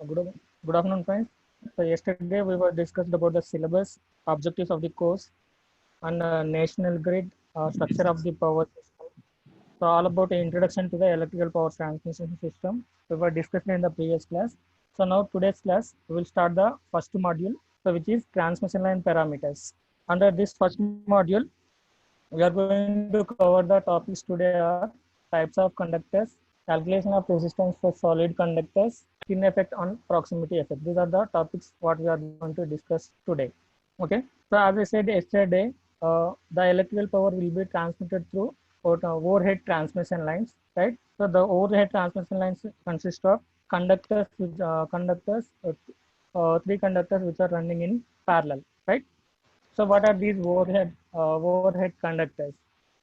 Good, good afternoon, friends. So yesterday we were discussed about the syllabus, objectives of the course, and national grid, structure of the power system. So all about the introduction to the electrical power transmission system. We were discussing in the previous class. So now today's class we will start the first module, so which is transmission line parameters. Under this first module, we are going to cover the topics today are types of conductors, calculation of resistance for solid conductors, skin effect on proximity effect. These are the topics what we are going to discuss today. Okay. So as I said yesterday, the electrical power will be transmitted through overhead transmission lines, right? So the overhead transmission lines consist of conductors, three conductors which are running in parallel, right? So what are these overhead conductors?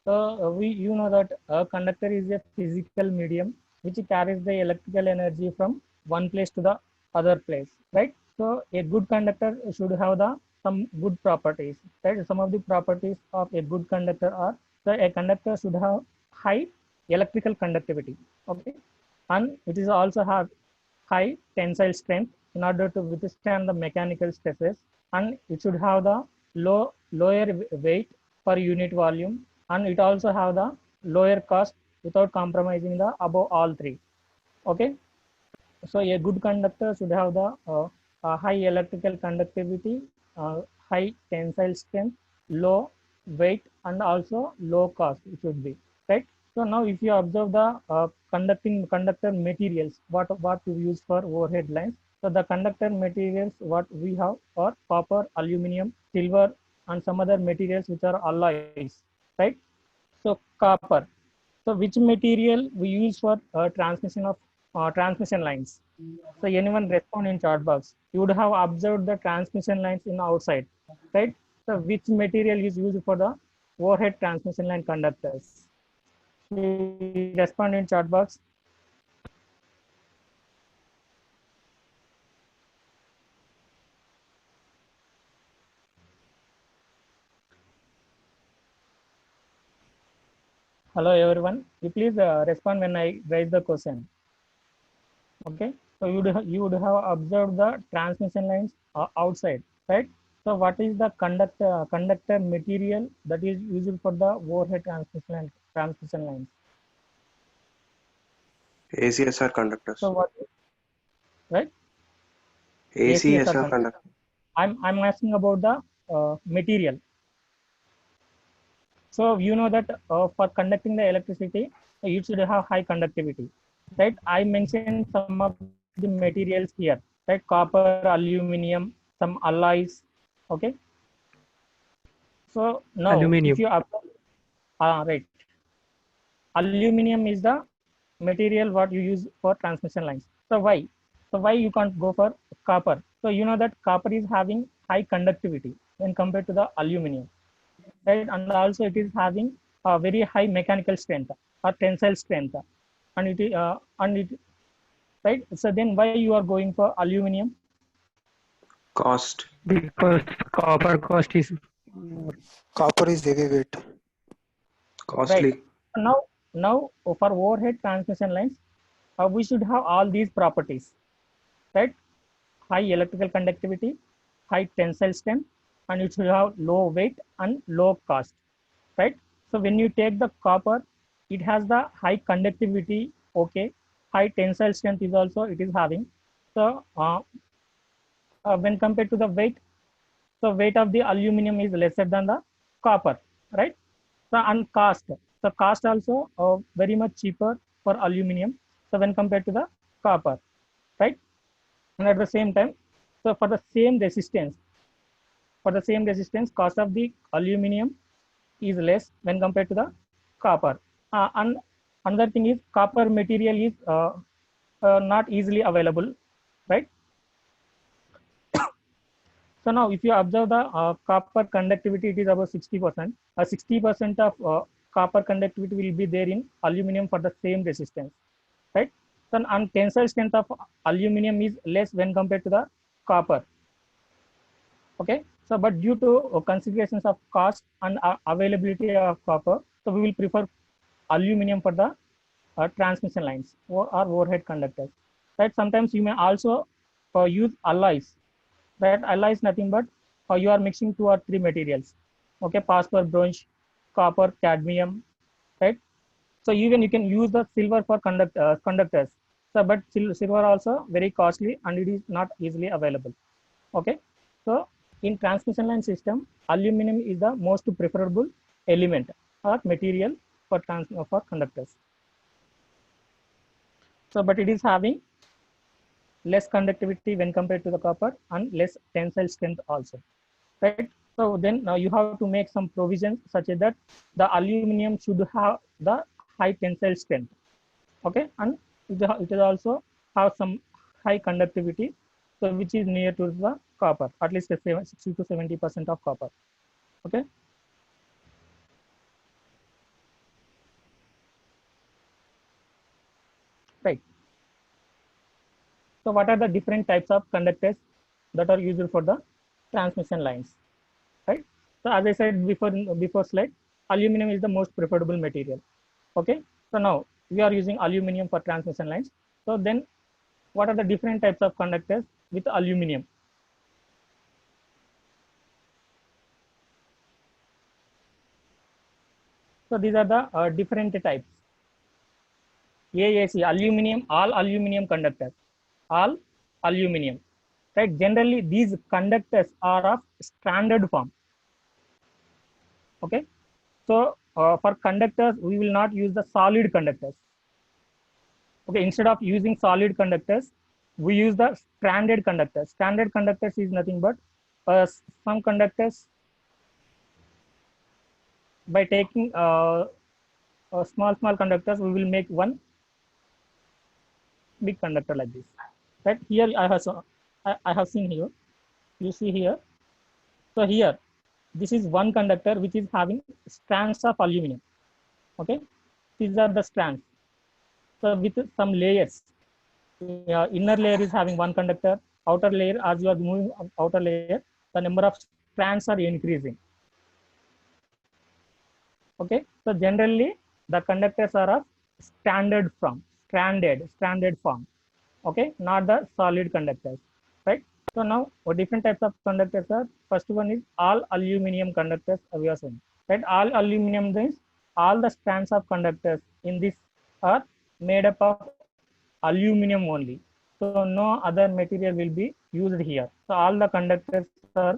So you know that a conductor is a physical medium which carries the electrical energy from one place to the other place, right? So a good conductor should have the some good properties, right? Some of the properties of a good conductor are that a conductor should have high electrical conductivity, okay, and it is also have high tensile strength in order to withstand the mechanical stresses, and it should have the lower weight per unit volume, and it also have the lower cost without compromising the above all three. Okay, so a good conductor should have the high electrical conductivity, high tensile strength, low weight, and also low cost. It should be right. So now, if you observe the conductor materials, what to use for overhead lines. So the conductor materials what we have are copper, aluminum, silver, and some other materials which are alloys, right? So copper. So which material we use for transmission of transmission lines? So anyone respond in chat box. You would have observed the transmission lines in outside, right? So which material is used for the overhead transmission line conductors? Respond in chat box. Hello everyone. You please respond when I raise the question. Okay. So you would have observed the transmission lines outside, right? So what is the conductor material that is used for the overhead transmission lines? ACSR So conductors. what, right? ACSR ACSR conductor. conductor. I'm asking about the material. So you know that for conducting the electricity, you should have high conductivity, right? I mentioned some of the materials here, right? Copper, aluminum, some alloys, okay? So now, if you Aluminium. right, aluminum is the material what you use for transmission lines. So why? So why you can't go for copper? So you know that copper is having high conductivity when compared to the aluminum, right? And also it is having a very high mechanical strength or tensile strength, and it right. So then why you are going for aluminum? Cost. Because copper cost is more. Copper is heavyweight. Right. Costly. Now for overhead transmission lines, we should have all these properties, right? High electrical conductivity, high tensile strength, and it should have low weight and low cost, right? So when you take the copper, it has the high conductivity, okay, high tensile strength is also it is having. So when compared to the weight, the weight of the aluminum is lesser than the copper, right? So and cost, the cost also very much cheaper for aluminum. So when compared to the copper, right? And at the same time, so for the same resistance, cost of the aluminum is less when compared to the copper. And another thing is copper material is not easily available, right? So now if you observe the copper conductivity, it is about 60%. 60% of copper conductivity will be there in aluminum for the same resistance, right? So and tensile strength of aluminum is less when compared to the copper. Okay. So but due to considerations of cost and availability of copper, so we will prefer aluminum for the transmission lines or overhead conductors, right? Sometimes you may also use alloys. That alloy is nothing but you are mixing 2 or 3 materials. Okay, phosphor, bronze, copper, cadmium, right? So even you can use the silver for conductors. So, but silver also very costly and it is not easily available. Okay, so in transmission line system, aluminum is the most preferable element or material for conductors. So, but it is having less conductivity when compared to the copper and less tensile strength also, right? So then you have to make some provisions such as that the aluminum should have the high tensile strength, okay, and it is also have some high conductivity, so which is near to the copper, at least 60 to 70% of copper, okay. Right. So what are the different types of conductors that are used for the transmission lines, right? So as I said before slide, aluminum is the most preferable material. Okay. So now we are using aluminum for transmission lines. So then what are the different types of conductors with aluminum? So these are the different types. AAC, aluminum, all aluminum conductors, all aluminum, right? Generally, these conductors are of stranded form. Okay. So for conductors, we will not use the solid conductors. Okay. Instead of using solid conductors, we use the stranded conductors. Stranded conductors is nothing but some conductors by taking small conductors, we will make one big conductor like this. Right here, I have seen here. You see here. So here, this is one conductor which is having strands of aluminum. Okay, these are the strands. So with some layers, inner layer is having one conductor. Outer layer, as you are moving outer layer, the number of strands are increasing. Okay, so generally the conductors are of stranded form. Okay, not the solid conductors, right? So now what different types of conductors are? First one is all aluminum conductors we are saying, right? All aluminum means all the strands of conductors in this are made up of aluminum only. So no other material will be used here. So all the conductors are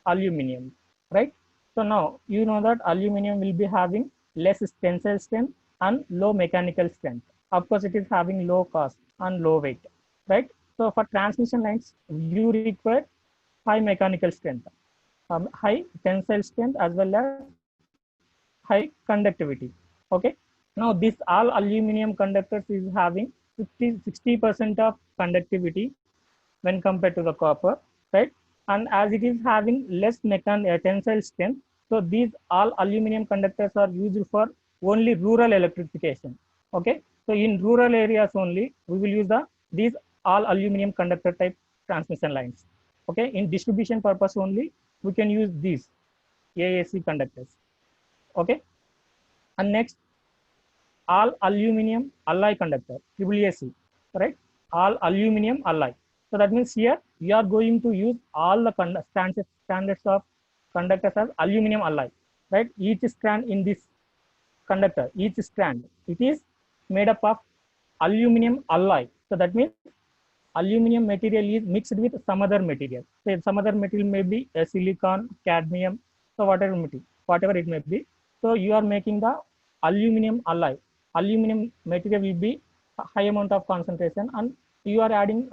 aluminum, right? So now you know that aluminum will be having less tensile strength and low mechanical strength. Of course, it is having low cost and low weight, right? So for transmission lines, you require high mechanical strength, high tensile strength as well as high conductivity. Okay. Now this all aluminum conductors is having 60% of conductivity when compared to the copper, right? And as it is having less tensile strength, so these all aluminum conductors are used for only rural electrification. Okay, so in rural areas only we will use these all aluminum conductor type transmission lines. Okay, in distribution purpose only we can use these AAC conductors. Okay, and next all aluminum alloy conductor, AAC, right? All aluminum alloy. So that means here we are going to use all the standards of conductors as aluminum alloy, right? Each strand in this conductor, each strand, it is made up of aluminum alloy. So that means aluminum material is mixed with some other material. So some other material may be a silicon, cadmium, so whatever it may be. So you are making the aluminum alloy. Aluminum material will be a high amount of concentration, and you are adding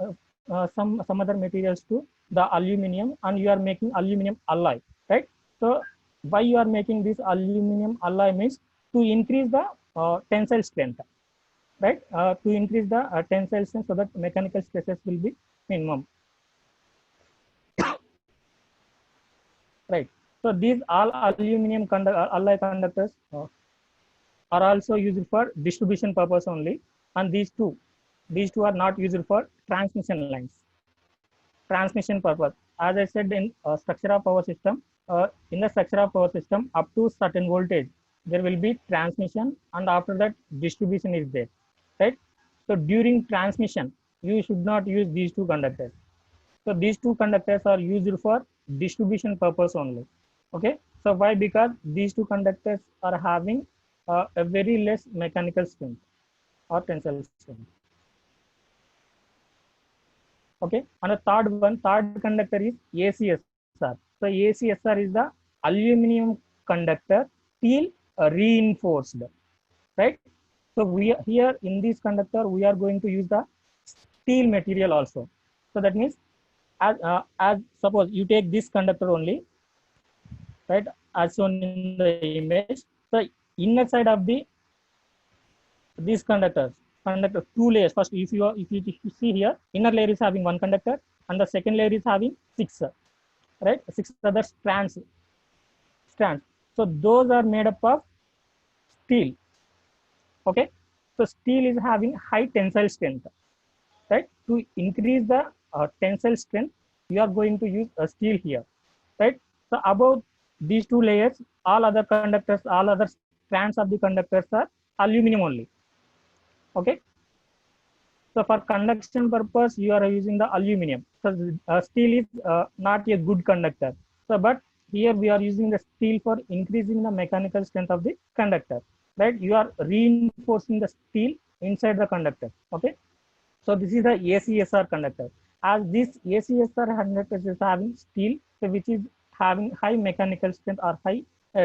some other materials to the aluminum, and you are making aluminum alloy, right? So why you are making this aluminum alloy means to increase the tensile strength, right? To increase the tensile strength so that mechanical stresses will be minimum, right? So these all aluminum alloy conductors are also used for distribution purpose only, and these two are not used for transmission lines. Transmission purpose, as I said, in structure of power system, in the structure of power system, up to certain voltage there will be transmission, and after that distribution is there, right? So during transmission you should not use these two conductors. So these two conductors are used for distribution purpose only. Okay. So why? Because these two conductors are having a very less mechanical strength or tensile strength. Okay. And the third conductor is ACSR. So ACSR is the aluminum conductor, steel reinforced, right? So we here in this conductor we are going to use the steel material also. So that means as suppose you take this conductor only, right, as shown in the image. So inner side of these conductor two layers. First, if you see here, inner layer is having one conductor and the second layer is having six, right, six other strands. So those are made up of steel. Okay. So steel is having high tensile strength, right? To increase the tensile strength, you are going to use a steel here, right? So above these two layers, all other conductors, all other strands of the conductors are aluminum only. Okay. So for conduction purpose, you are using the aluminum. So steel is not a good conductor. So but here we are using the steel for increasing the mechanical strength of the conductor, right? You are reinforcing the steel inside the conductor. Okay. So this is the ACSR conductor. As this ACSR conductor is having steel, so which is having high mechanical strength or high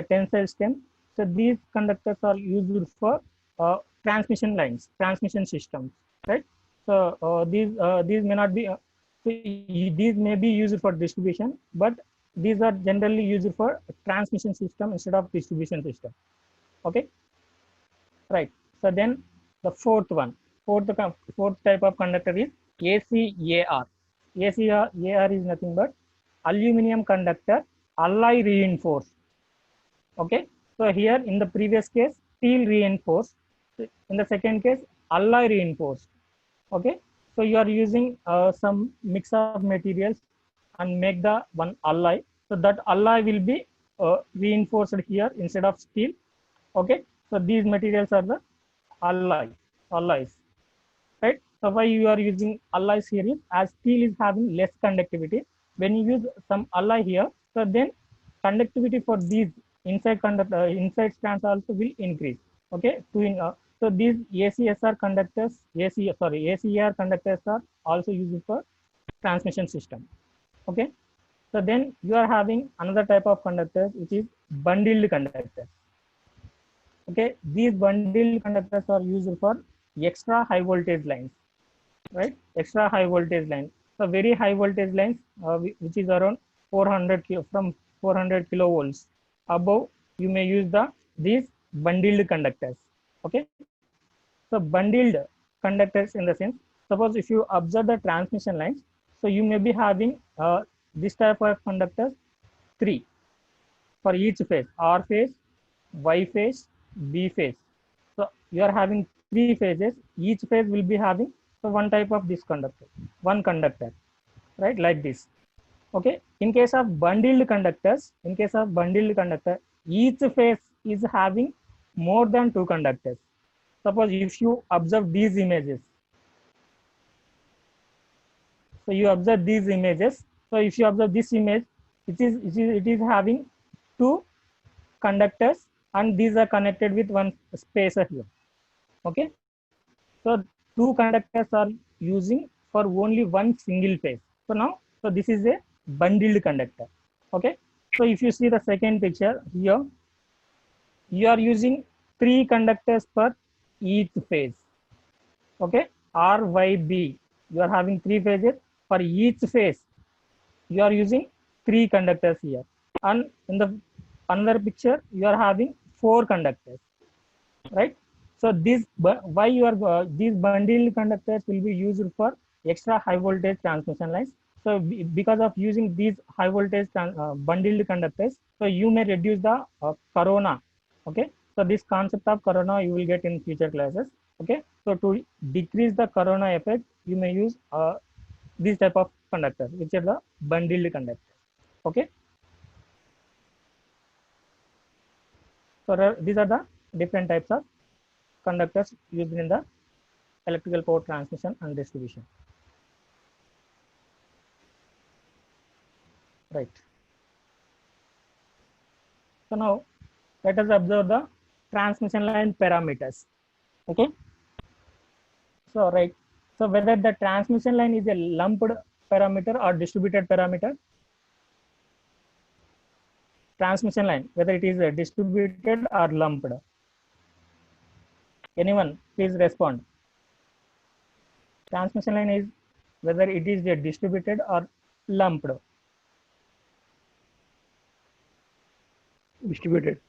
tensile strength. So these conductors are used for transmission lines, transmission systems, right? So these may not be, these may be used for distribution, but these are generally used for transmission system instead of distribution system. Okay, right. So then the fourth type of conductor is ACAR. ACAR is nothing but aluminum conductor alloy reinforced. Okay. So here in the previous case, steel reinforced. In the second case, alloy reinforced. Okay. So you are using some mix of materials and make the one alloy. So that alloy will be reinforced here instead of steel. Okay. So these materials are the alloys, right? So why you are using alloys here is as steel is having less conductivity. When you use some alloy here, so then conductivity for these inside strands also will increase. Okay, so these ACSR conductors, ACR conductors are also used for transmission system. Okay, so then you are having another type of conductors which is bundled conductors. Okay, these bundled conductors are used for extra high voltage lines, right? Extra high voltage lines. So very high voltage lines, which is around 400 from 400 kilovolts above, you may use these bundled conductors. Okay, so bundled conductors in the sense, suppose if you observe the transmission lines, so you may be having this type of conductors, three for each phase: R phase, Y phase, B phase. So you are having three phases. Each phase will be having one type of this conductor, one conductor, right? Like this. Okay. In case of bundled conductors, each phase is having more than two conductors. Suppose if you observe these images, so you observe these images. So if you observe this image, it is having two conductors and these are connected with one spacer here. Okay, so two conductors are using for only one single phase. So now, so this is a bundled conductor. Okay, so if you see the second picture here, you are using three conductors per each phase. Okay, R, Y, B, you are having three phases. For each phase you are using three conductors here, and in the another picture you are having four conductors, right? So this, why you are these bundled conductors will be used for extra high voltage transmission lines. So because of using these high voltage bundled conductors, so you may reduce the corona. Okay, so this concept of corona you will get in future classes. Okay, so to decrease the corona effect, you may use these type of conductors, which are the bundled conductors. Okay, so these are the different types of conductors used in the electrical power transmission and distribution. right? So now let us observe the transmission line parameters. Okay, so right, so whether the transmission line is a lumped parameter or distributed parameter, transmission line whether it is a distributed or lumped, anyone please respond. Transmission line is whether it is a distributed or lumped. Distributed.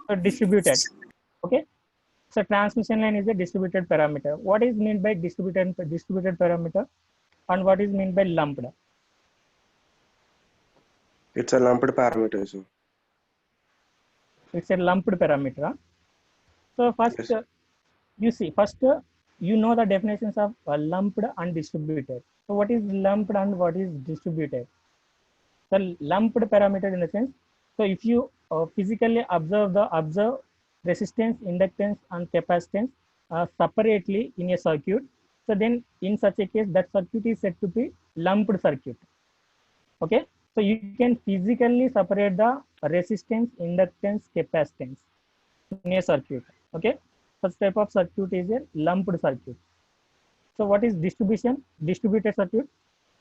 So distributed. Okay, so transmission line is a distributed parameter. What is meant by distributed parameter, and what is meant by lumped? It's a lumped parameter, so It's a lumped parameter. Huh? So first, yes. you see, first you know the definitions of lumped and distributed. So what is lumped and what is distributed? The lumped parameter in the sense, so if you physically observe resistance, inductance, and capacitance separately in a circuit, so then in such a case that circuit is said to be lumped circuit. Okay, so you can physically separate the resistance, inductance, capacitance in a circuit. Okay, such type of circuit is a lumped circuit. So what is distribution? Distributed circuit.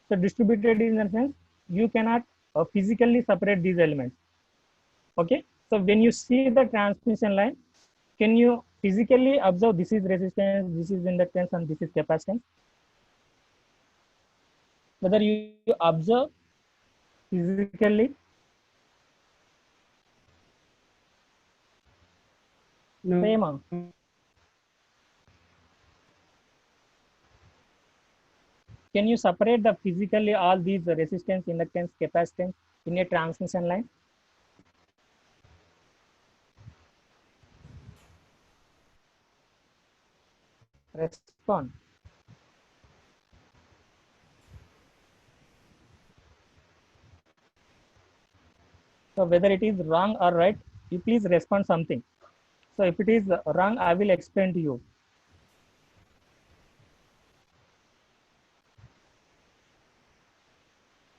So distributed in the sense you cannot physically separate these elements. Okay, so when you see the transmission line, can you physically observe this is resistance, this is inductance, and this is capacitance? Whether you observe physically, No. same. Can you separate the physically all these resistance, inductance, capacitance in a transmission line? Respond. So whether it is wrong or right, you please respond something. So if it is wrong, I will explain to you.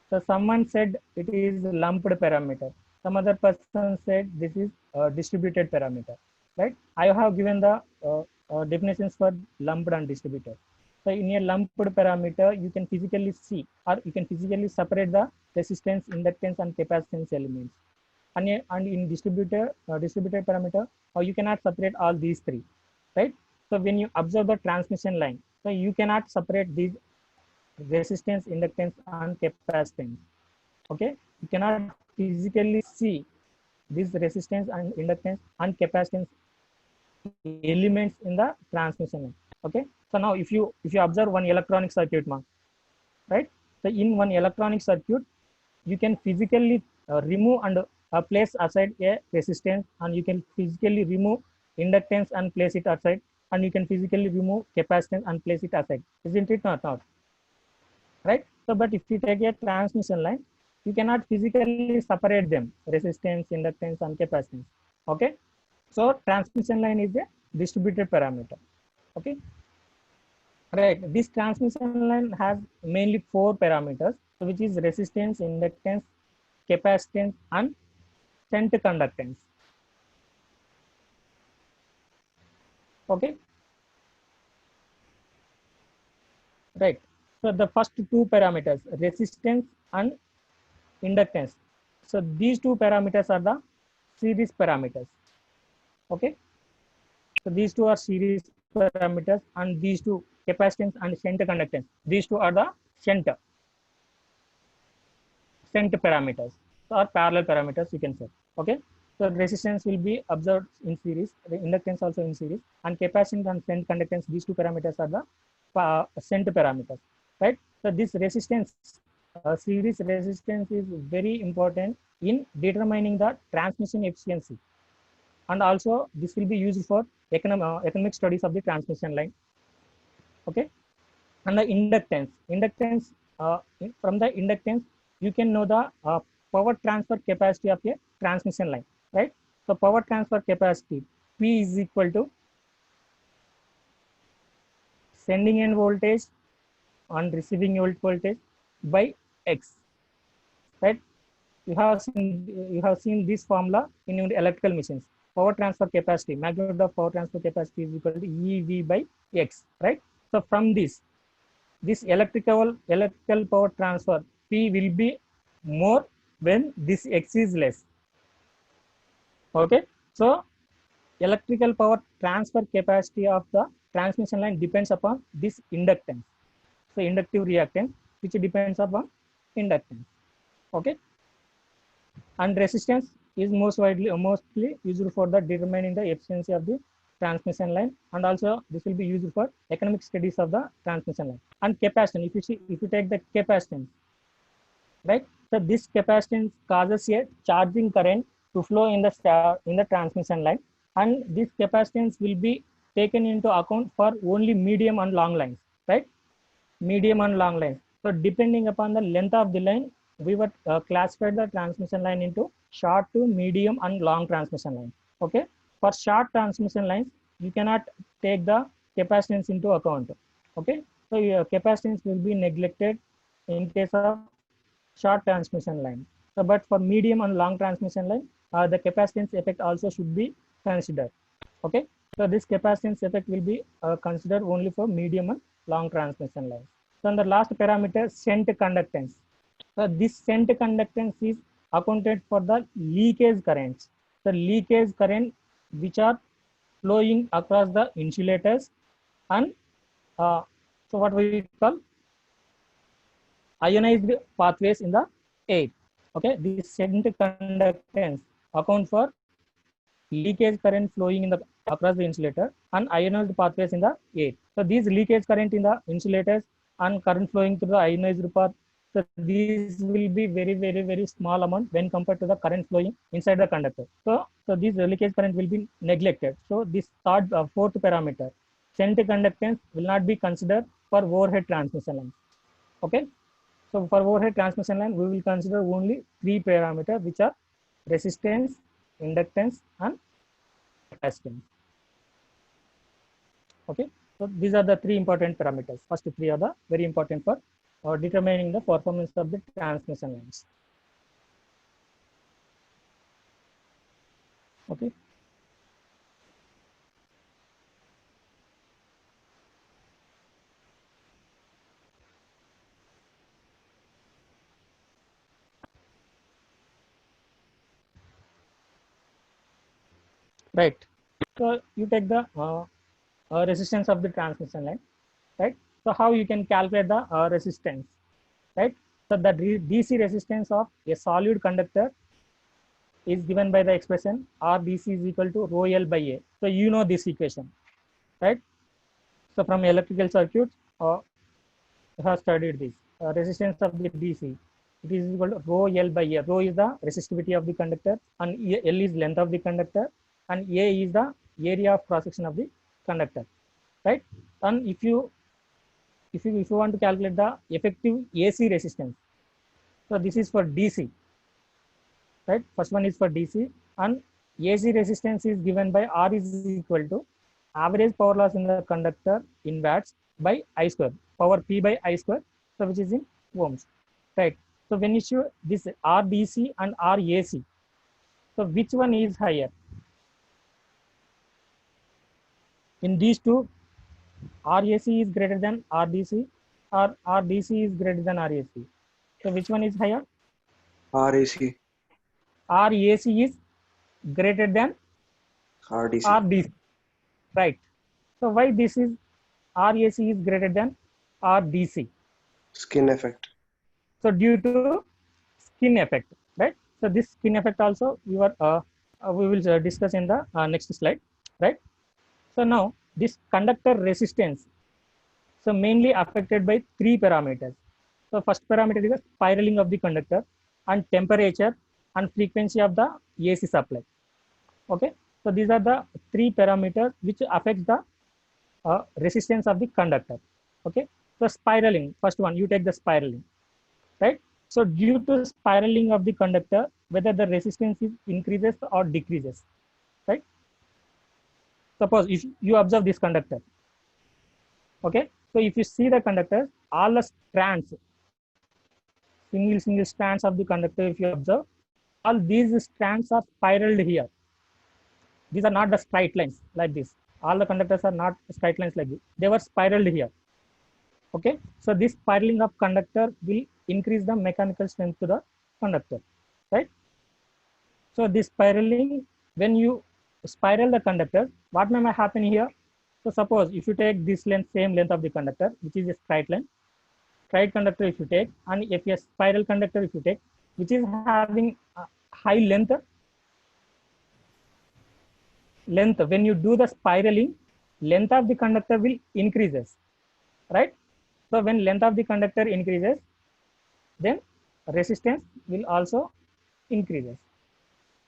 So someone said it is lumped parameter. Some other person said this is distributed parameter, right? I have given the definitions for lumped and distributed. So in a lumped parameter, you can physically see or you can physically separate the resistance, inductance, and capacitance elements. And in distributed parameter, you cannot separate all these three, right? So when you observe the transmission line, so you cannot separate these resistance, inductance, and capacitance. Okay, you cannot physically see this resistance and inductance and capacitance elements in the transmission line. Okay, so now if you observe one electronic circuit, right? So in one electronic circuit, you can physically remove and place aside a resistance, and you can physically remove inductance and place it aside, and you can physically remove capacitance and place it aside. Isn't it not? Right? So, but if you take a transmission line, you cannot physically separate them, resistance, inductance, and capacitance. Okay. So transmission line is a distributed parameter. Okay. Right. This transmission line has mainly four parameters, which is resistance, inductance, capacitance, and shunt conductance. Okay. Right. So the first two parameters, resistance and inductance. So these two parameters are the series parameters. Okay. So these two are series parameters, and these two, capacitance and shunt conductance, these two are the shunt parameters or parallel parameters, you can say. Okay. So resistance will be observed in series, the inductance also in series, and capacitance and shunt conductance, these two parameters are the shunt parameters, right? So this resistance, series resistance is very important in determining the transmission efficiency, and also this will be used for economic studies of the transmission line. Okay. And the inductance, from the inductance you can know the power transfer capacity of a transmission line, right? So power transfer capacity, P is equal to sending end voltage and receiving end voltage by X. right? You have seen this formula in your electrical machines. Power transfer capacity, magnitude of power transfer capacity is equal to EV by X, right? So from this electrical power transfer P will be more when this X is less. Okay, so electrical power transfer capacity of the transmission line depends upon this inductance. So inductive reactance, which depends upon inductance. Okay, and resistance is mostly used for the determining the efficiency of the transmission line, and also this will be used for economic studies of the transmission line. And capacitance, if you take the capacitance, right? So this capacitance causes a charging current to flow in the transmission line, and this capacitance will be taken into account for only medium and long lines, right? Medium and long lines. So depending upon the length of the line, we would classify the transmission line into short to medium and long transmission line. Okay. For short transmission lines, you cannot take the capacitance into account. Okay. So your capacitance will be neglected in case of short transmission line. So, but for medium and long transmission line, the capacitance effect also should be considered. Okay. So this capacitance effect will be considered only for medium and long transmission lines. So the last parameter, shunt conductance. So this shunt conductance is accounted for the leakage currents. The leakage current which are flowing across the insulators and so what we call ionized pathways in the air. Okay, this shunt conductance account for leakage current flowing in the across the insulator and ionized pathways in the air. So these leakage current in the insulators and current flowing through the ionized path, so these will be very small amount when compared to the current flowing inside the conductor. So this leakage current will be neglected. So this fourth parameter, shunt conductance, will not be considered for overhead transmission lines. Okay. So for overhead transmission line, we will consider only three parameters, which are resistance, inductance, and capacitance. Okay, so these are the three important parameters. First three are the very important for determining the performance of the transmission lines. Okay. Right. So you take the resistance of the transmission line, right? So how you can calculate the resistance, right? So the DC resistance of a solid conductor is given by the expression RDC is equal to rho L by A. So you know this equation, right? So from electrical circuits, you have studied this. Resistance of the DC, it is equal to rho L by A. Rho is the resistivity of the conductor, and L is length of the conductor, and A is the area of cross section of the conductor, right? And if you want to calculate the effective AC resistance, so this is for DC, right? First one is for DC, and AC resistance is given by R is equal to average power loss in the conductor in watts by I square, power P by I square, so which is in ohms, right? So when you show this RDC and RAC, so which one is higher? In these two, RAC is greater than RDC or RDC is greater than RAC. So which one is higher? RAC. RAC is greater than RDC. RDC, right? So why this is RAC is greater than RDC? Skin effect. So due to skin effect, right? So this skin effect also we will discuss in the next slide, right? So now this conductor resistance, so mainly affected by three parameters. So first parameter is the spiraling of the conductor and temperature and frequency of the AC supply. Okay, so these are the three parameters which affect the resistance of the conductor. Okay, so spiraling, first one, you take the spiraling, right? So due to spiraling of the conductor, whether the resistance is increases or decreases, right? Suppose if you observe this conductor, okay, so if you see the conductor, all the strands, single strands of the conductor, if you observe, all these strands are spiraled here. These are not the straight lines like this. All the conductors are not straight lines like this. They were spiraled here. Okay, so this spiraling of conductor will increase the mechanical strength to the conductor, right? So this spiraling, when you spiral the conductor, what may happen here? So suppose if you take this length, same length of the conductor, which is a straight line, straight conductor if you take, and if a spiral conductor if you take, which is having a high length, when you do the spiraling, length of the conductor will increases, right? So when length of the conductor increases, then resistance will also increases.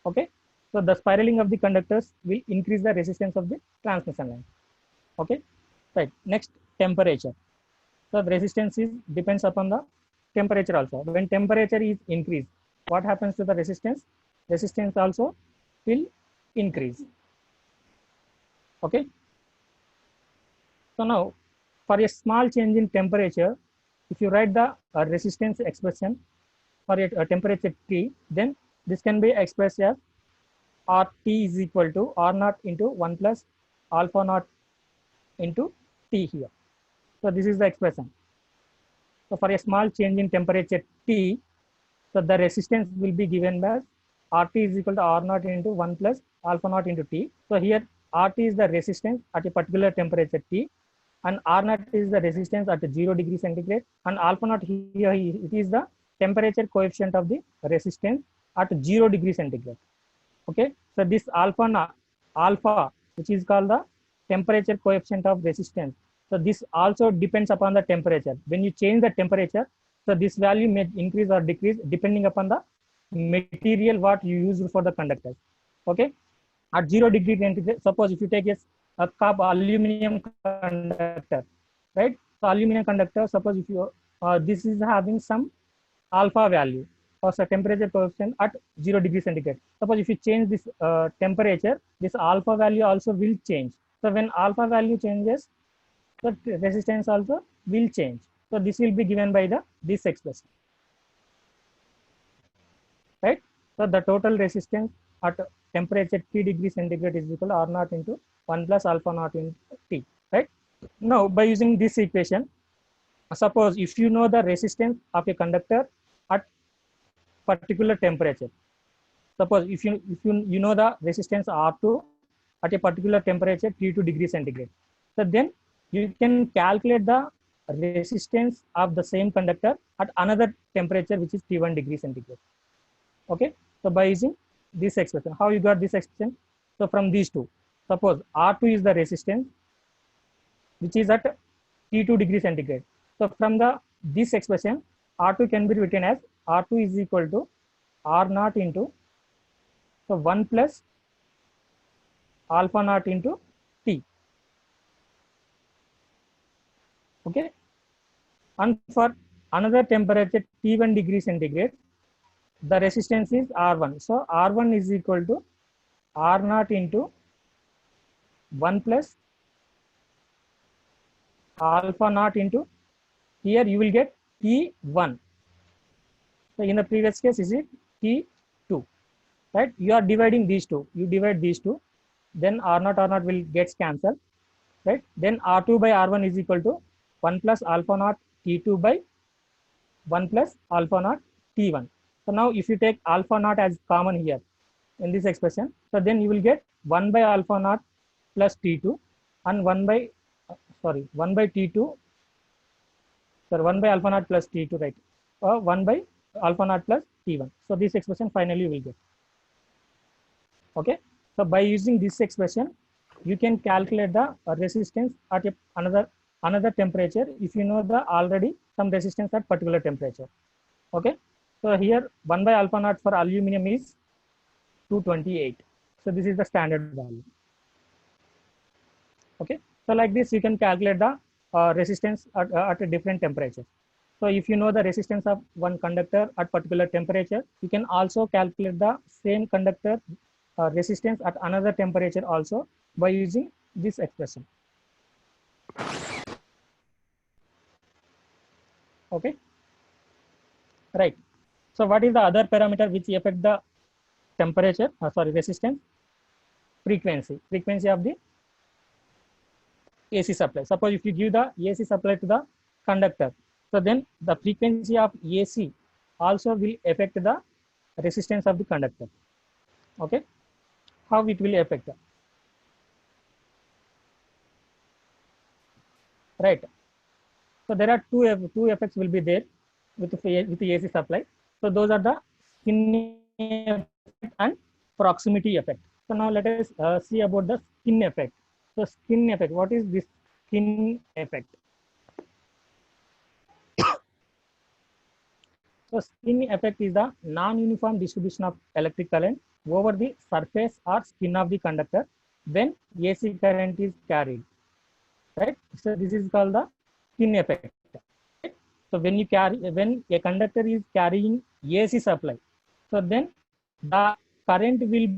Okay, so the spiraling of the conductors will increase the resistance of the transmission line. Okay, right. Next, temperature. So the resistance is depends upon the temperature also. When temperature is increased, what happens to the resistance? Resistance also will increase. Okay. So now, for a small change in temperature, if you write the resistance expression for a temperature T, then this can be expressed as RT is equal to R naught into 1 plus alpha naught into T here. So this is the expression. So for a small change in temperature T, so the resistance will be given by RT is equal to R naught into 1 plus alpha naught into T. So here RT is the resistance at a particular temperature T, and R naught is the resistance at 0 degree centigrade, and alpha naught here it is the temperature coefficient of the resistance at 0 degree centigrade. Okay, so this alpha, which is called the temperature coefficient of resistance. So this also depends upon the temperature. When you change the temperature, so this value may increase or decrease depending upon the material what you use for the conductor. Okay, at 0 degree centigrade, suppose if you take a cup aluminum conductor, right? So aluminum conductor, suppose if you this is having some alpha value or a temperature coefficient at 0 degree centigrade. Suppose if you change this temperature, this alpha value also will change. So when alpha value changes, the resistance also will change. So this will be given by this expression, right? So the total resistance at temperature T degree centigrade is equal to R naught into 1 plus alpha naught into T, right? Now by using this equation, suppose if you know the resistance of a conductor at particular temperature, suppose if you know the resistance R2 at a particular temperature T2 degree centigrade, so then you can calculate the resistance of the same conductor at another temperature which is T1 degree centigrade. Okay, so by using this expression, how you got this expression? So from these two, suppose R2 is the resistance which is at T2 degree centigrade. So from this expression, R2 can be written as R2 is equal to R naught into 1 plus alpha naught into T. Okay, and for another temperature T1 degree centigrade, the resistance is R1. So R1 is equal to R naught into 1 plus alpha naught into, here you will get T1. So in the previous case is it T2, right? You are dividing these two. You divide these two, then R naught will get cancelled, right? Then R2 by R1 is equal to 1 plus alpha naught T2 by 1 plus alpha naught T1. So now if you take alpha naught as common here in this expression, so then you will get 1 by alpha naught plus T2 and 1 by T2, sorry, 1 by alpha naught plus T2, right? Or 1 by alpha naught plus T1. So this expression finally you will get. Okay, so by using this expression, you can calculate the resistance at another temperature if you know the already some resistance at particular temperature. Okay, so here 1 by alpha naught for aluminum is 228. So this is the standard value. Okay, so like this you can calculate the resistance at a different temperature. So if you know the resistance of one conductor at particular temperature, you can also calculate the same conductor resistance at another temperature also by using this expression. Okay, right? So what is the other parameter which affect the temperature, resistance? Frequency of the AC supply. Suppose if you give the AC supply to the conductor, so then the frequency of AC also will affect the resistance of the conductor. Okay, how it will affect? Right. So there are two effects will be there with the AC supply. So those are the skin effect and proximity effect. So now let us see about the skin effect. So skin effect. What is this skin effect? So skin effect is the non-uniform distribution of electric current over the surface or skin of the conductor when AC current is carried. Right. So this is called the skin effect. Right? So when a conductor is carrying AC supply, so then the current will be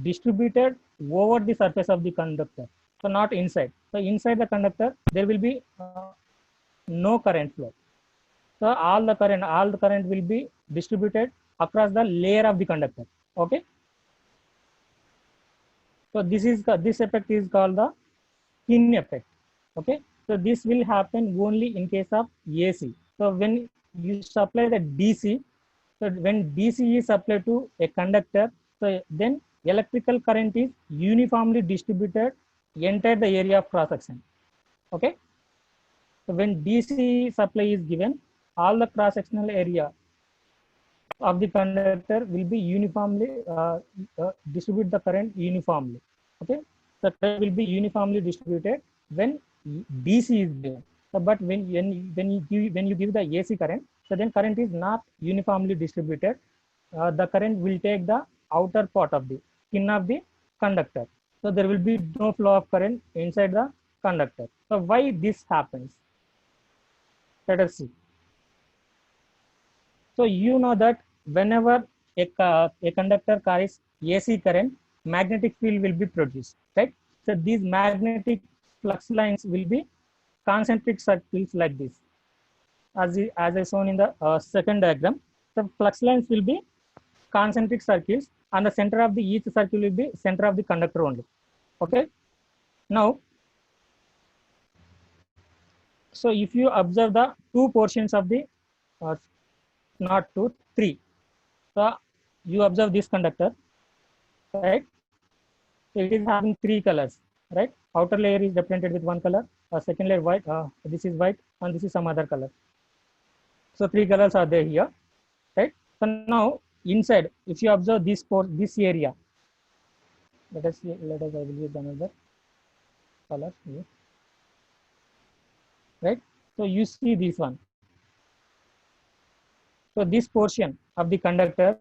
distributed over the surface of the conductor. So not inside. So inside the conductor there will be no current flow. So all the current will be distributed across the layer of the conductor. Okay. So this effect is called the skin effect. Okay. So this will happen only in case of AC. So when you supply the DC, so when DC is supplied to a conductor, so then electrical current is uniformly distributed entire the area of cross section. Okay. So when DC supply is given, all the cross sectional area of the conductor will be uniformly distribute the current uniformly. Okay, the current will be uniformly distributed when DC is given. So, but when you give the AC current, so then current is not uniformly distributed. The current will take the outer part of the skin of the conductor. So there will be no flow of current inside the conductor. So why this happens? Let us see. So you know that whenever a conductor carries AC current, magnetic field will be produced, right? So these magnetic flux lines will be concentric circles like this, as I shown in the second diagram. The flux lines will be concentric circles, and the center of the each circle will be center of the conductor only. Okay. Now, so if you observe the two portions of the not two, three. So you observe this conductor, right? So it is having three colors, right? Outer layer is represented with one color, second layer white, this is white, and this is some other color. So three colors are there here, right? So now inside, if you observe this area, let us I will use another color here, right? So you see this one. So this portion of the conductor,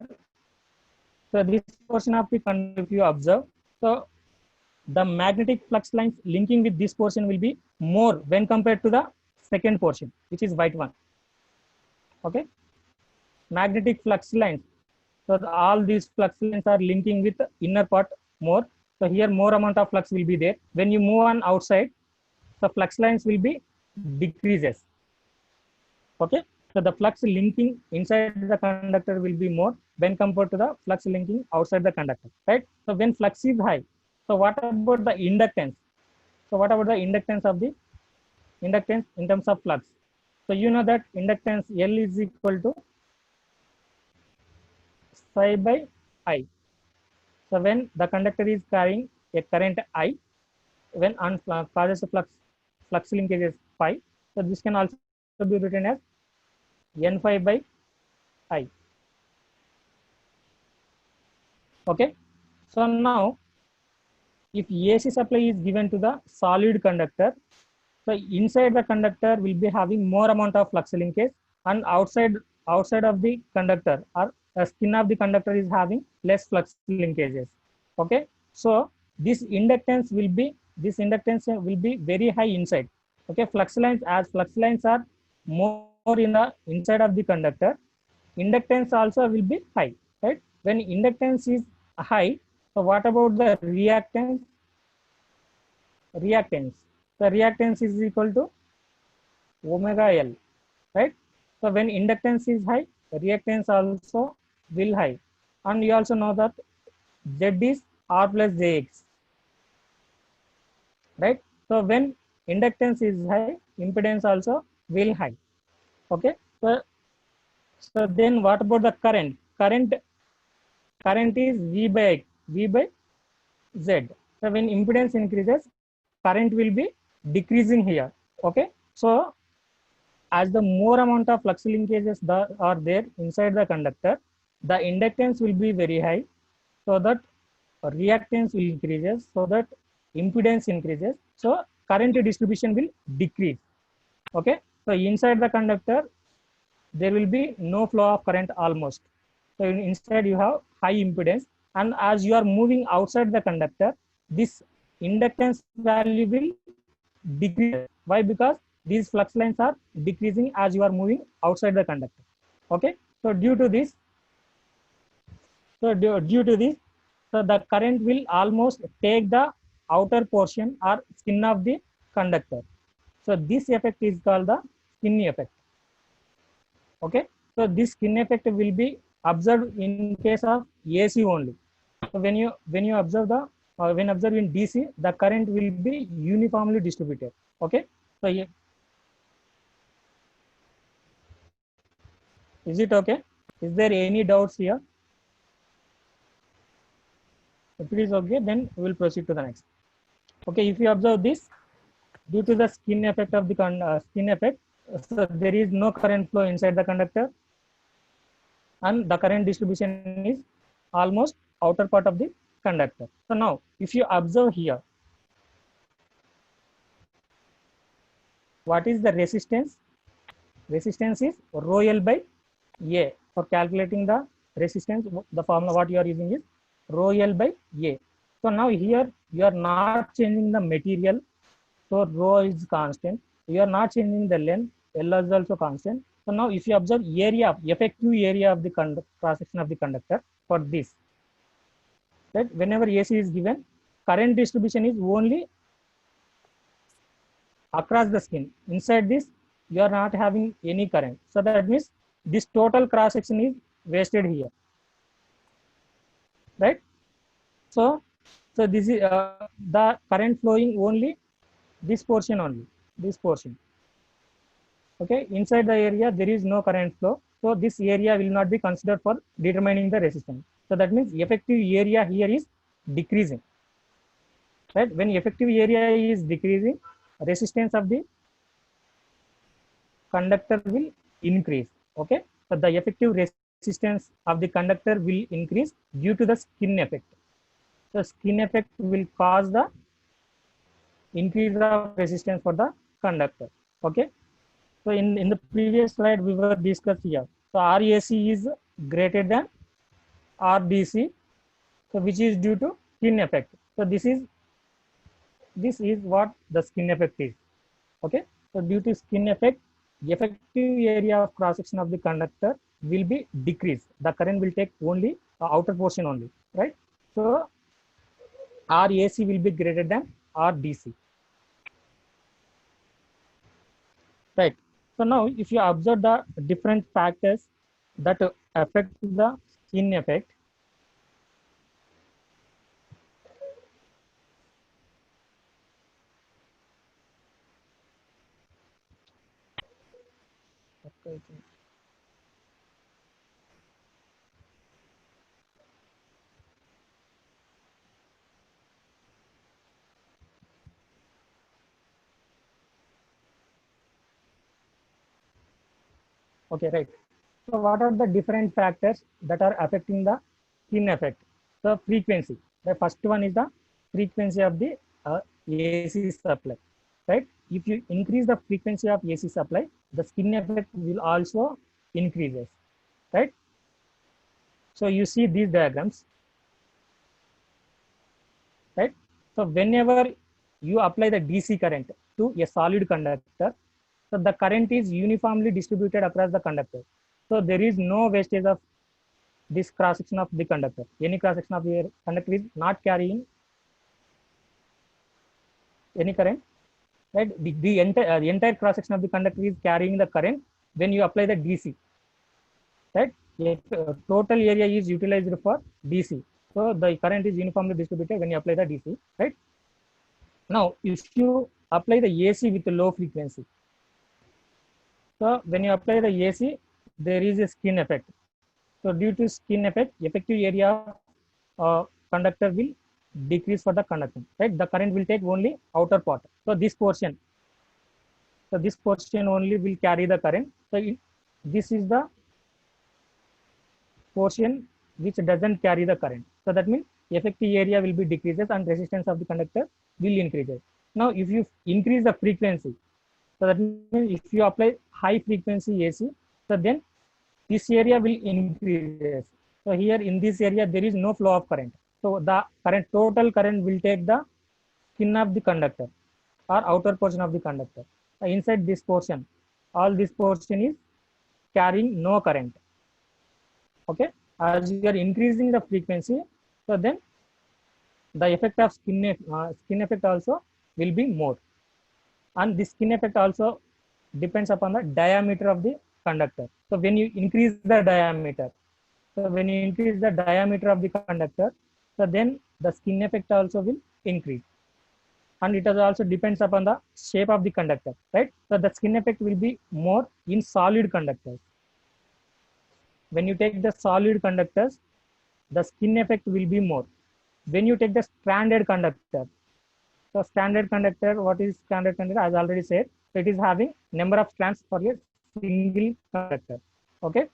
if you observe, so the magnetic flux lines linking with this portion will be more when compared to the second portion, which is white one. Okay, magnetic flux lines. So all these flux lines are linking with the inner part more. So here more amount of flux will be there. When you move on outside, the flux lines will be decreases. Okay. So the flux linking inside the conductor will be more when compared to the flux linking outside the conductor, right? So when flux is high, so what about the inductance? So what about the inductance in terms of flux? So you know that inductance L is equal to psi by I. So when the conductor is carrying a current I, when causes a flux linkage is phi, so this can also be written as N phi by I. Okay. So now, if AC supply is given to the solid conductor, so inside the conductor will be having more amount of flux linkage, and outside of the conductor or the skin of the conductor is having less flux linkages. Okay. So this inductance will be very high inside. Okay. Flux lines are more in the inside of the conductor, inductance also will be high, right? When inductance is high, so what about the reactance? The reactance is equal to omega L, right? So when inductance is high, reactance also will high. And you also know that Z is R plus JX, right? So when inductance is high, impedance also will high. Okay. So then what about the current? Current is V by Z. So when impedance increases, current will be decreasing here. Okay. So as the more amount of flux linkages that are there inside the conductor, the inductance will be very high, so that reactance will increases, so that impedance increases. So current distribution will decrease. Okay. So inside the conductor, there will be no flow of current almost. So instead you have high impedance, and as you are moving outside the conductor, this inductance value will decrease. Why? Because these flux lines are decreasing as you are moving outside the conductor. Okay. So due to this, so the current will almost take the outer portion or skin of the conductor. So this effect is called the skin effect. Okay. So this skin effect will be observed in case of AC only. So when you observe the when observed in DC, the current will be uniformly distributed. Okay. So is it okay? Is there any doubts here? If it is okay, then we will proceed to the next. Okay. If you observe this, due to the skin effect of the skin effect, so there is no current flow inside the conductor, and the current distribution is almost outer part of the conductor. So now if you observe here, what is the resistance? Resistance is rho L by A. For calculating the resistance, the formula what you are using is rho L by A. So now here you are not changing the material, so rho is constant. You are not changing the length, L is also constant. So now if you observe area, effective area of the cross section of the conductor for this, right? Whenever AC is given, current distribution is only across the skin. Inside this, you are not having any current. So that means this total cross section is wasted here, right? So this is the current flowing only this portion only, this portion. Okay, inside the area there is no current flow, so this area will not be considered for determining the resistance. So that means effective area here is decreasing, right? When effective area is decreasing, resistance of the conductor will increase. Okay, so the effective resistance of the conductor will increase due to the skin effect. The skin effect will cause the increase of resistance for the conductor. Okay. So in the previous slide we were discussed here. So RAC is greater than RDC, so which is due to skin effect. So this is what the skin effect is. Okay. So due to skin effect, the effective area of cross section of the conductor will be decreased. The current will take only outer portion only, right? So RAC will be greater than RDC. Right. So now if you observe the different factors that affect the skin effect, okay, right. So what are the different factors that are affecting the skin effect? The frequency. The first one is the frequency of the AC supply, right? If you increase the frequency of AC supply, the skin effect will also increases, right? So you see these diagrams, right? So whenever you apply the DC current to a solid conductor, so the current is uniformly distributed across the conductor. So there is no wastage of this cross section of the conductor. Any cross section of the conductor is not carrying any current, right? The entire cross section of the conductor is carrying the current, when you apply the DC, right? If, total area is utilized for DC, so the current is uniformly distributed when you apply the DC, right? Now, if you apply the AC with a low frequency, so when you apply the AC, there is a skin effect. So due to skin effect, effective area conductor will decrease for the conductance, right? The current will take only outer part. So this portion only will carry the current. So this is the portion which doesn't carry the current. So that means effective area will be decreases and resistance of the conductor will increases. Now, if you increase the frequency, so that means if you apply high frequency AC, so then this area will increase. So here in this area, there is no flow of current. So the total current will take the skin of the conductor or outer portion of the conductor. So inside this portion, all this portion is carrying no current. Okay, as you are increasing the frequency, so then the effect of skin effect also will be more, and this skin effect also depends upon the diameter of the conductor. So when you increase the diameter, of the conductor, so then the skin effect also will increase, and it also depends upon the shape of the conductor, right? So the skin effect will be more in solid conductors. When you take the solid conductors, the skin effect will be more. When you take the stranded conductor, so standard conductor, what is standard conductor? As I already said, it is having number of strands for a single conductor. Okay,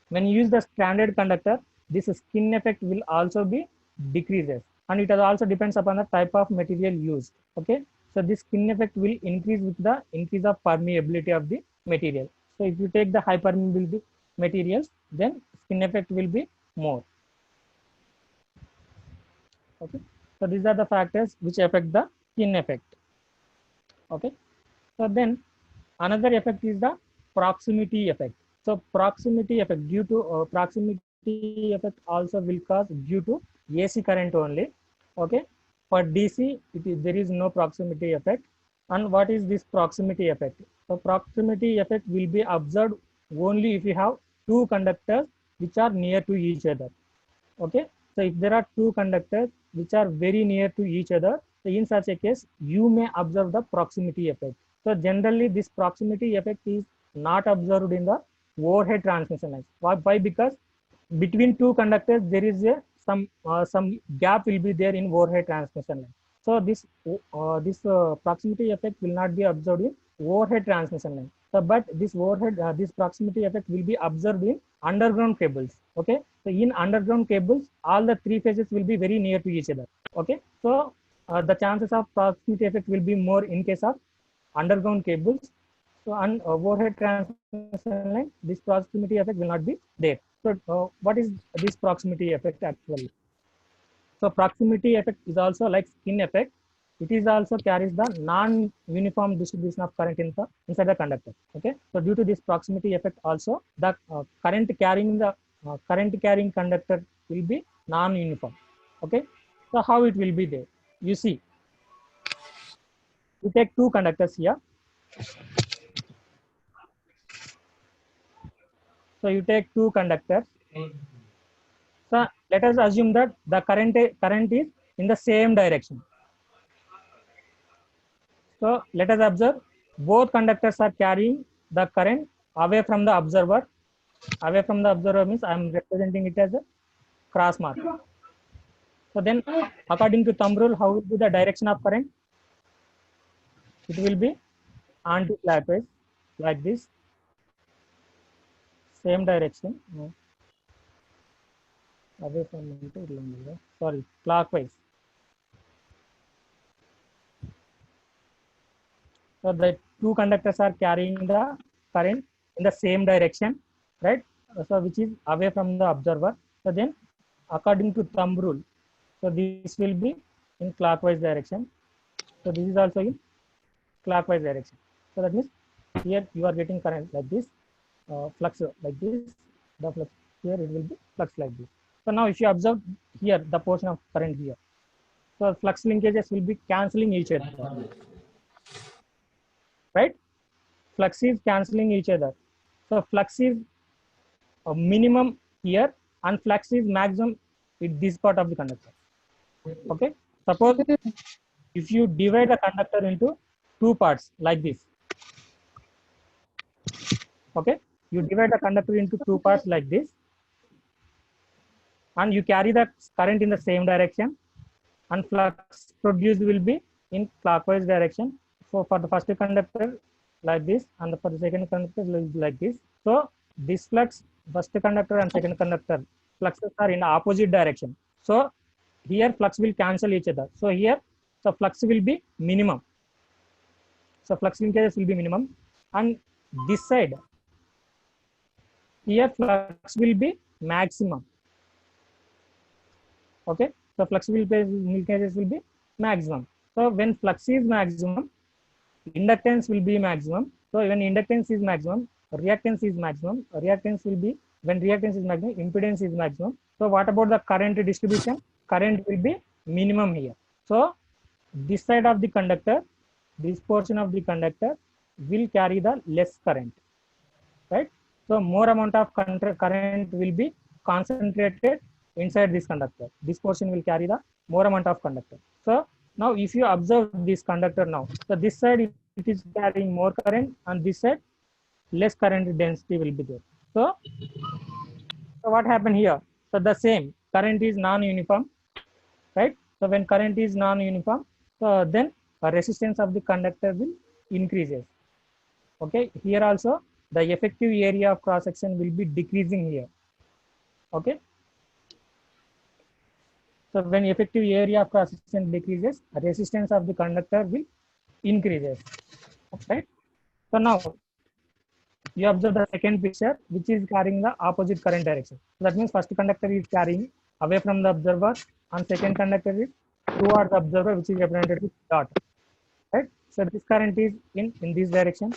when you use the standard conductor, this skin effect will also be decreases, and it also depends upon the type of material used. Okay, so this skin effect will increase with the increase of permeability of the material. So if you take the high permeability materials, then skin effect will be more. Okay, so these are the factors which affect the skin effect. Okay, so then another effect is the proximity effect. So proximity effect, due to proximity effect also will cause due to AC current only. Okay, for DC there is no proximity effect. And what is this proximity effect? So proximity effect will be observed only if you have two conductors which are near to each other. Okay, so if there are two conductors which are very near to each other, so in such a case you may observe the proximity effect. So generally this proximity effect is not observed in the overhead transmission lines. Why? Because between two conductors there is some gap will be there in overhead transmission line. So this proximity effect will not be observed in overhead transmission line. So but this this proximity effect will be observed in underground cables. Okay, so in underground cables, all the three phases will be very near to each other. Okay, so the chances of proximity effect will be more in case of underground cables. So on overhead transmission line, this proximity effect will not be there. So what is this proximity effect actually? So proximity effect is also like skin effect. It is also carries the non-uniform distribution of current inside the conductor. Okay, so due to this proximity effect also, the current carrying conductor will be non-uniform. Okay, so how it will be there? You see, you take two conductors here. So you take two conductors. So let us assume that the current is in the same direction. So let us observe both conductors are carrying the current away from the observer. Away from the observer means I am representing it as a cross mark. So then according to thumb rule, how will be the direction of current? It will be anti-clockwise like this. Same direction. No. Away from sorry, clockwise. So the two conductors are carrying the current in the same direction, right? So which is away from the observer. So then according to thumb rule, so this will be in clockwise direction. So this is also in clockwise direction. So that means here you are getting current like this, flux like this, the flux here it will be flux like this. So now if you observe here the portion of current here, so flux linkages will be cancelling each other, right? Flux is cancelling each other. So flux is a minimum here and flux is maximum in this part of the conductor. Okay. Suppose if you divide the conductor into two parts like this. Okay. You divide the conductor into two parts like this, and you carry the current in the same direction, and flux produced will be in clockwise direction. So for the first conductor like this, and for the second conductor like this. So this flux, first conductor and second conductor fluxes are in opposite direction. So here flux will cancel each other. So here the flux will be minimum. So flux linkages will be minimum, and this side here flux will be maximum. Okay, so flux linkages will be maximum. So when flux is maximum, inductance will be maximum. So when inductance is maximum, reactance is maximum. Reactance will be, when reactance is maximum, impedance is maximum. So what about the current distribution? Current will be minimum here. So this side of the conductor, this portion of the conductor will carry the less current, right? So more amount of current will be concentrated inside this conductor. This portion will carry the more amount of conductor. So now if you observe this conductor now, so this side it is carrying more current, and this side less current density will be there. So what happened here? So the same current is non-uniform, right? So when current is non-uniform, so then the resistance of the conductor will increases. Okay, here also the effective area of cross section will be decreasing here. Okay, so when effective area of cross section decreases, the resistance of the conductor will increases. Right. So now you observe the second picture, which is carrying the opposite current direction. So that means first conductor is carrying away from the observer, and second conductor is towards the observer, which is represented with dot. Right. So this current is in this direction,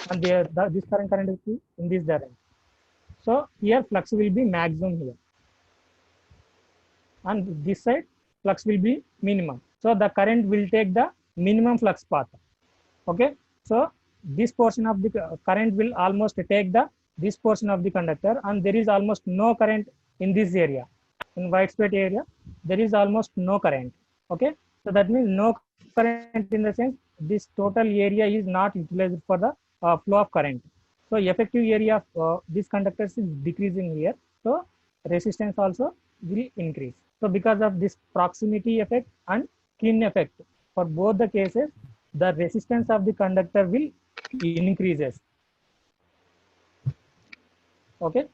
and this current is in this direction. So here flux will be maximum here, and this side flux will be minimum. So the current will take the minimum flux path. Okay. So this portion of the current will almost take this portion of the conductor, and there is almost no current in this area. In white space area, there is almost no current. Okay. So that means no current in the sense this total area is not utilized for the flow of current. So effective area of this conductors is decreasing here. So resistance also will increase. So because of this proximity effect and skin effect, for both the cases, the resistance of the conductor will increases. Okay.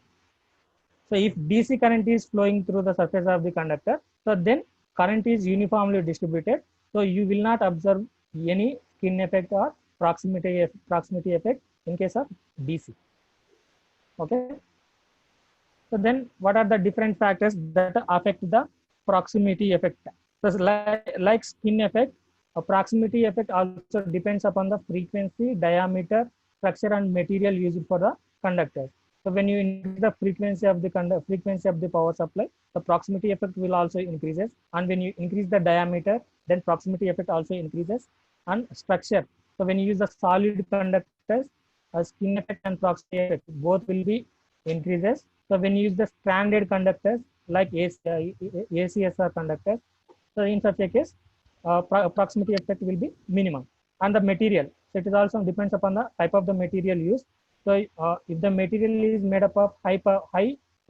So if DC current is flowing through the surface of the conductor, so then current is uniformly distributed. So you will not observe any skin effect or proximity effect in case of DC. Okay. So then what are the different factors that affect the proximity effect? So like skin effect, a proximity effect also depends upon the frequency, diameter, structure, and material used for the conductor. So when you increase the frequency of the power supply, the proximity effect will also increases. And when you increase the diameter, then proximity effect also increases. And structure. So when you use the solid conductors, a skin effect and proximity effect both will be increases. So when you use the stranded conductors like ACSR conductors, so in such a case, proximity effect will be minimum. And the material, so it is also depends upon the type of the material used. So if the material is made up of high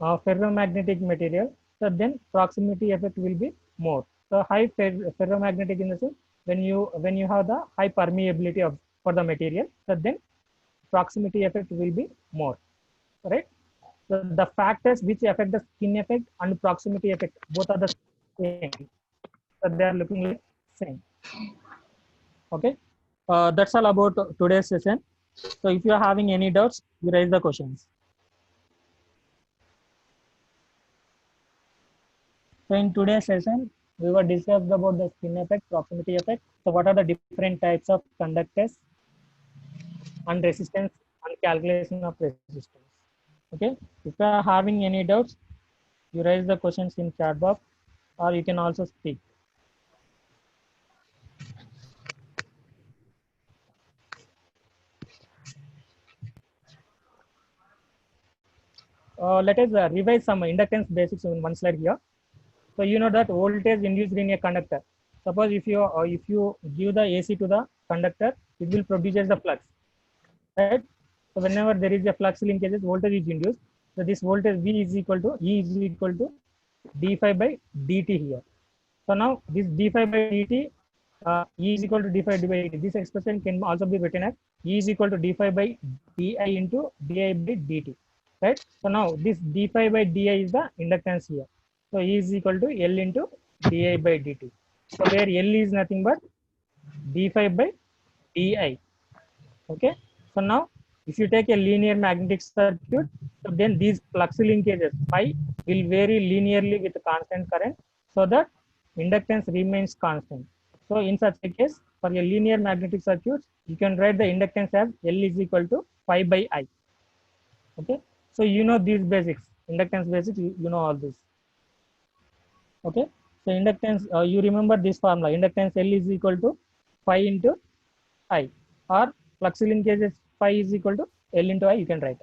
ferromagnetic material, so then proximity effect will be more. So high ferromagnetic in the sense when you have the high permeability for the material, so then proximity effect will be more. Right. So the factors which affect the skin effect and proximity effect both are the same. So they are looking like same. Okay. That's all about today's session. So if you are having any doubts, you raise the questions. So in today's session, we were discussed about the skin effect, proximity effect. So what are the different types of conductors and resistance and calculation of resistance. Okay. If you are having any doubts, you raise the questions in chat box, or you can also speak. let us revise some inductance basics in one slide here. So you know that voltage induced in a conductor. Suppose if you give the AC to the conductor, it will produce the flux, right? So whenever there is a flux linkages, voltage is induced. So this voltage V is equal to E is equal to d phi by dt here. So now this d phi by dt, E is equal to d phi by dt. This expression can also be written as E is equal to d phi by di into di by dt, right? So now this d phi by di is the inductance here. So E is equal to L into di by dt. So where L is nothing but d phi by di. Okay. So now if you take a linear magnetic circuit, so then these flux linkages phi will vary linearly with constant current, so that inductance remains constant. So in such a case, for a linear magnetic circuit, you can write the inductance as L is equal to phi by I. Okay. So you know these basics, inductance basics, you know all this. Okay. So inductance, you remember this formula, inductance L is equal to phi into I, or flux linkages phi is equal to L into I, you can write.